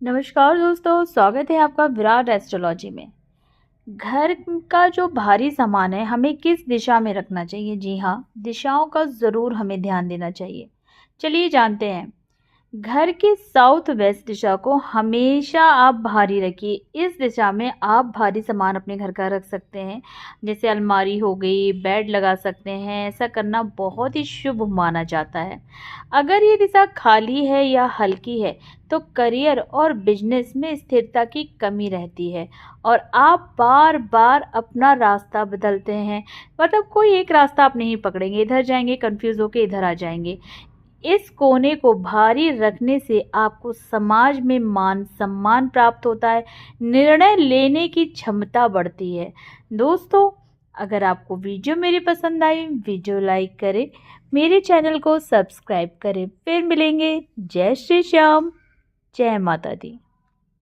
नमस्कार दोस्तों, स्वागत है आपका विराट एस्ट्रोलॉजी में। घर का जो भारी सामान है हमें किस दिशा में रखना चाहिए? जी हाँ, दिशाओं का ज़रूर हमें ध्यान देना चाहिए। चलिए जानते हैं। घर की साउथ वेस्ट दिशा को हमेशा आप भारी रखिए। इस दिशा में आप भारी सामान अपने घर का रख सकते हैं, जैसे अलमारी हो गई, बेड लगा सकते हैं। ऐसा करना बहुत ही शुभ माना जाता है। अगर ये दिशा खाली है या हल्की है तो करियर और बिजनेस में स्थिरता की कमी रहती है और आप बार बार अपना रास्ता बदलते हैं। मतलब कोई एक रास्ता आप नहीं पकड़ेंगे, इधर जाएंगे कंफ्यूज होके इधर आ जाएंगे। इस कोने को भारी रखने से आपको समाज में मान सम्मान प्राप्त होता है, निर्णय लेने की क्षमता बढ़ती है। दोस्तों, अगर आपको वीडियो मेरी पसंद आई, वीडियो लाइक करें, मेरे चैनल को सब्सक्राइब करें। फिर मिलेंगे। जय श्री श्याम, जय माता दी।